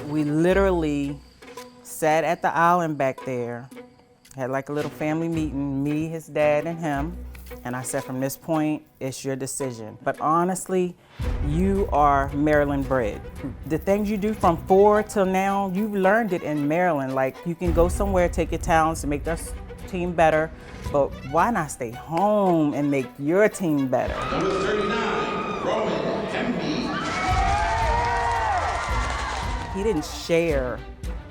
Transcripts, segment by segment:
We literally sat at the island back there, had like a little family meeting, me, his dad, and him. And I said, from this point, it's your decision. But honestly, you are Maryland bred. The things you do from 4 till now, you've learned it in Maryland. Like, you can go somewhere, take your talents to make their team better, but why not stay home and make your team better? Number 39, Hemby. He didn't share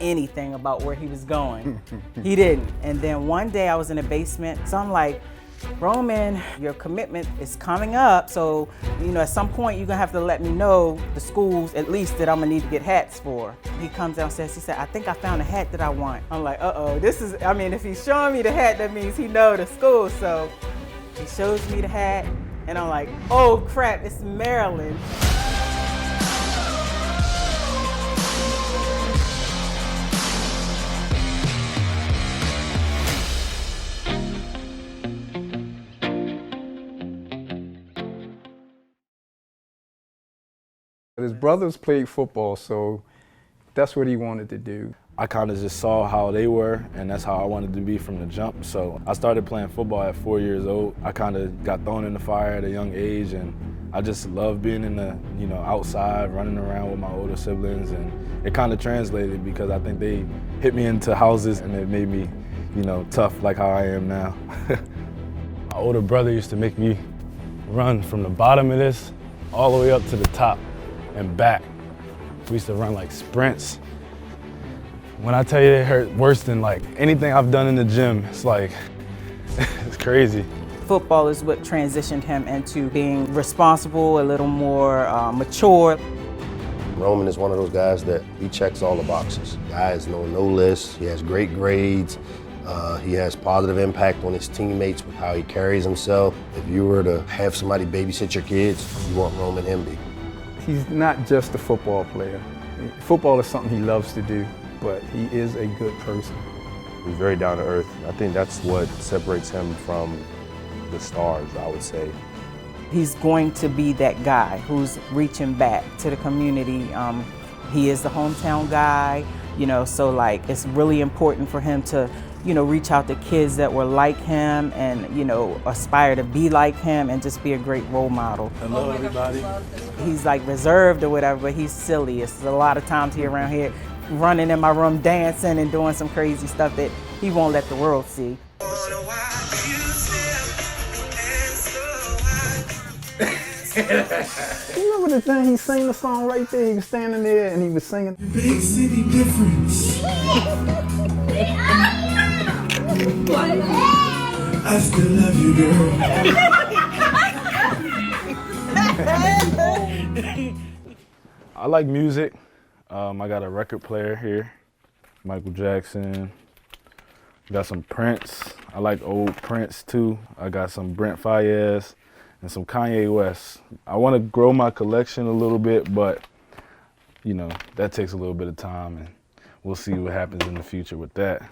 anything about where he was going. He didn't. And then one day I was in the basement, so I'm like, Roman, your commitment is coming up, so at some point you're gonna have to let me know the schools at least that I'm gonna need to get hats for. He comes downstairs, he said, I think I found a hat that I want. I'm like, if he's showing me the hat, that means he know the school. So he shows me the hat, and I'm like, oh crap, it's Maryland. His brothers played football, so that's what he wanted to do. I kind of just saw how they were, and that's how I wanted to be from the jump. So I started playing football at 4 years old. I kind of got thrown in the fire at a young age, and I just loved being in the, outside, running around with my older siblings, and it kind of translated because I think they hit me into houses, and it made me, tough like how I am now. My older brother used to make me run from the bottom of this all the way up to the top and back. We used to run like sprints. When I tell you it hurt worse than like anything I've done in the gym, it's like, it's crazy. Football is what transitioned him into being responsible, a little more mature. Roman is one of those guys that he checks all the boxes. Guy has no list, he has great grades, he has positive impact on his teammates with how he carries himself. If you were to have somebody babysit your kids, you want Roman Hemby. He's not just a football player. Football is something he loves to do, but he is a good person. He's very down to earth. I think that's what separates him from the stars, I would say. He's going to be that guy who's reaching back to the community. He is the hometown guy, so like it's really important for him to, reach out to kids that were like him and, aspire to be like him and just be a great role model. Hello, everybody. He's like reserved or whatever, but he's silly. It's a lot of times he around here running in my room, dancing and doing some crazy stuff that he won't let the world see. You remember the thing he sang the song right there? He was standing there and he was singing. Big city difference. I still love you, girl. I like music. I got a record player here, Michael Jackson. Got some Prince. I like old Prince too. I got some Brent Faiyaz and some Kanye West. I want to grow my collection a little bit, but that takes a little bit of time, and we'll see what happens in the future with that.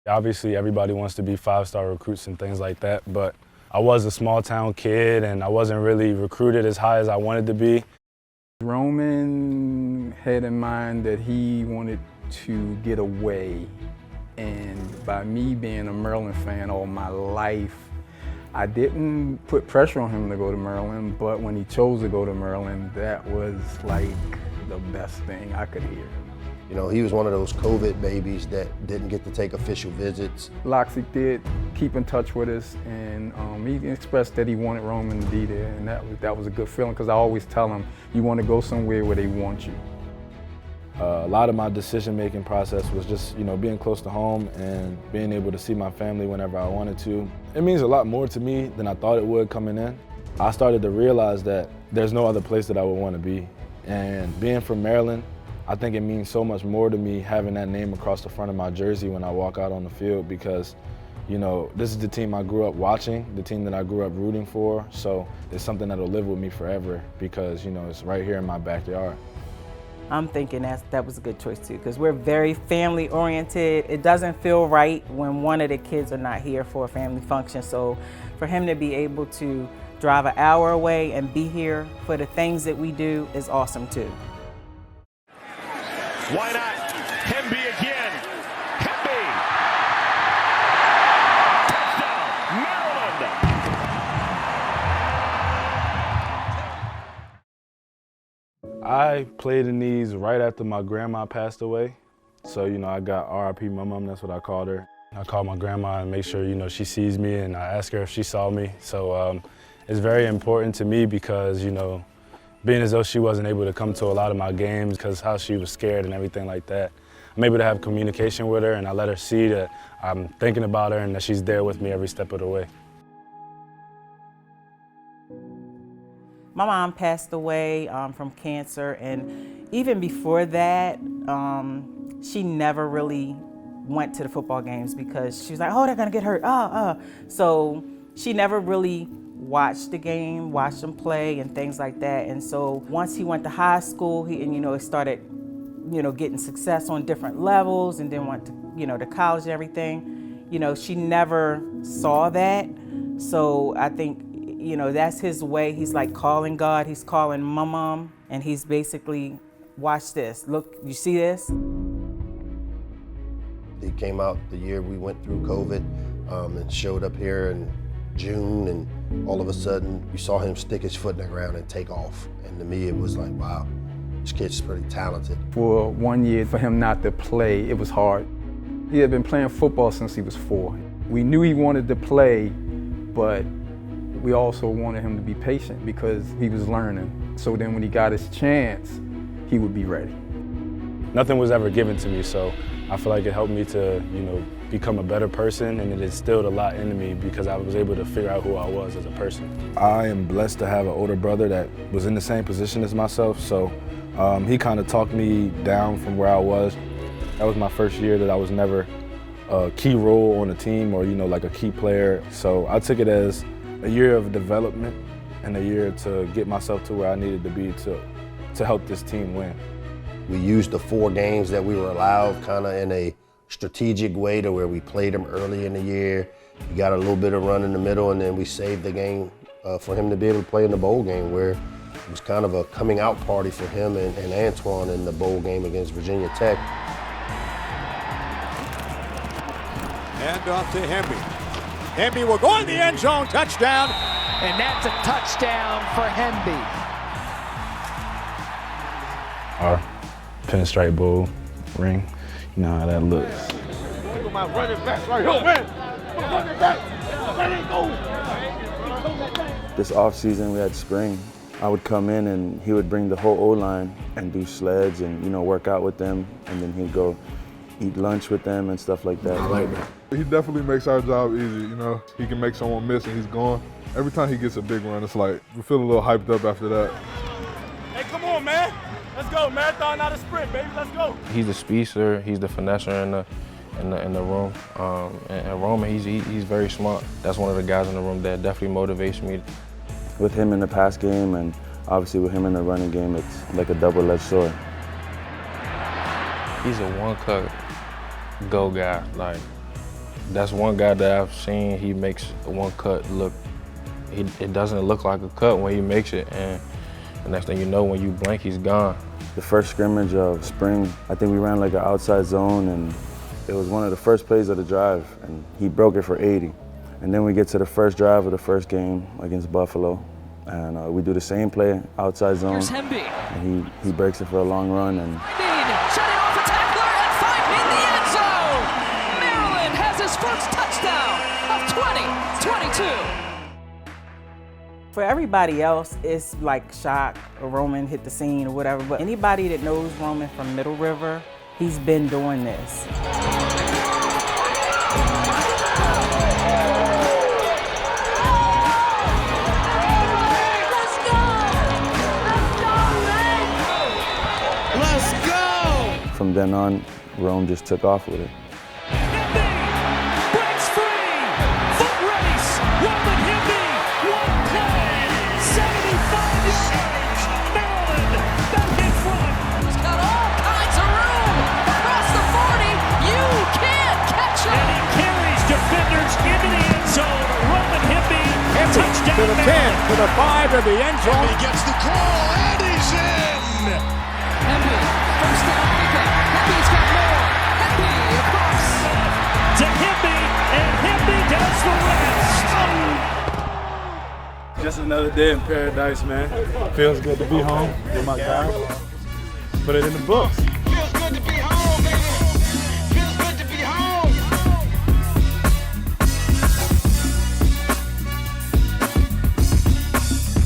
Obviously, everybody wants to be 5-star recruits and things like that, but I was a small town kid and I wasn't really recruited as high as I wanted to be. Roman had in mind that he wanted to get away, and by me being a Maryland fan all my life, I didn't put pressure on him to go to Maryland, but when he chose to go to Maryland, that was like the best thing I could hear. He was one of those COVID babies that didn't get to take official visits. Loxic did keep in touch with us, and he expressed that he wanted Roman to be there, and that was a good feeling, because I always tell him, you want to go somewhere where they want you. A lot of my decision-making process was just, being close to home and being able to see my family whenever I wanted to. It means a lot more to me than I thought it would coming in. I started to realize that there's no other place that I would want to be. And being from Maryland, I think it means so much more to me having that name across the front of my jersey when I walk out on the field, because, this is the team I grew up watching, the team that I grew up rooting for. So it's something that'll live with me forever because, it's right here in my backyard. I'm thinking that was a good choice too, because we're very family oriented. It doesn't feel right when one of the kids are not here for a family function. So for him to be able to drive an hour away and be here for the things that we do is awesome too. Why not? Hemby again. Hemby. Touchdown, Maryland. I played in these right after my grandma passed away. So, I got RIP my mom, that's what I called her. I call my grandma and make sure, she sees me, and I ask her if she saw me. So it's very important to me because, being as though she wasn't able to come to a lot of my games because how she was scared and everything like that, I'm able to have communication with her, and I let her see that I'm thinking about her and that she's there with me every step of the way. My mom passed away from cancer, and even before that, she never really went to the football games because she was like, oh, they're gonna get hurt, So she never really watched the game, watched them play and things like that. And so once he went to high school, it started, getting success on different levels, and then went to, to college and everything. She never saw that. So I think, that's his way. He's like calling God, he's calling my mom, and he's basically, watch this, look, you see this? He came out the year we went through COVID and showed up here in June, and all of a sudden you saw him stick his foot in the ground and take off. And to me it was like, wow, this kid's pretty talented. For 1 year, for him not to play, it was hard. He had been playing football since he was 4. We knew he wanted to play, but we also wanted him to be patient because he was learning. So then when he got his chance, he would be ready. Nothing was ever given to me, so I feel like it helped me to, become a better person, and it instilled a lot into me because I was able to figure out who I was as a person. I am blessed to have an older brother that was in the same position as myself, so he kind of talked me down from where I was. That was my first year that I was never a key role on a team or, like a key player. So I took it as a year of development and a year to get myself to where I needed to be to help this team win. We used the 4 games that we were allowed kind of in a strategic way to where we played him early in the year. He got a little bit of run in the middle, and then we saved the game for him to be able to play in the bowl game, where it was kind of a coming out party for him and Antoine in the bowl game against Virginia Tech. Hand off to Hemby. Hemby will go in the end zone, touchdown. And that's a touchdown for Hemby. Our pinstripe bowl ring, you know how that looks. Look at my running back right here, man. Running back. Let it go. This off season we had spring. I would come in and he would bring the whole O-line and do sleds and work out with them, and then he'd go eat lunch with them and stuff like that. He definitely makes our job easy, He can make someone miss and he's gone. Every time he gets a big run, it's like we feel a little hyped up after that. Hey, come on, man. Let's go. Marathon, not a sprint, baby. Let's go. He's the speedster. He's the finesser in the room. And Roman, he's very smart. That's one of the guys in the room that definitely motivates me. With him in the pass game and obviously with him in the running game, it's like a double-edged sword. He's a one-cut go guy. Like, that's one guy that I've seen. He makes one cut look. It doesn't look like a cut when he makes it, and the next thing you know, when you blink, he's gone. The first scrimmage of spring, I think we ran like an outside zone, and it was one of the first plays of the drive, and he broke it for 80. And then we get to the first drive of the first game against Buffalo, and we do the same play, outside zone. Here's Hemby. And he breaks it for a long run. And shutting off a tackler and finding in the end zone. Maryland has his first touchdown of 2022. For everybody else, it's like shock or Roman hit the scene or whatever, but anybody that knows Roman from Middle River, he's been doing this. Let's go! from then on, Rome just took off with it. Breaks free! Foot race! Roman Hemby! One play! 75 yards! Maryland back in front! He's got all kinds of room! Across the 40, you can't catch him! And he carries defenders into the end zone. Roman Hemby, touchdown To the 10, to the 5 of the end zone. He gets the call, and he's in! Hemby, first down pickup. Just another day in paradise, man. Feels good to be home with my guys. Put it in the books.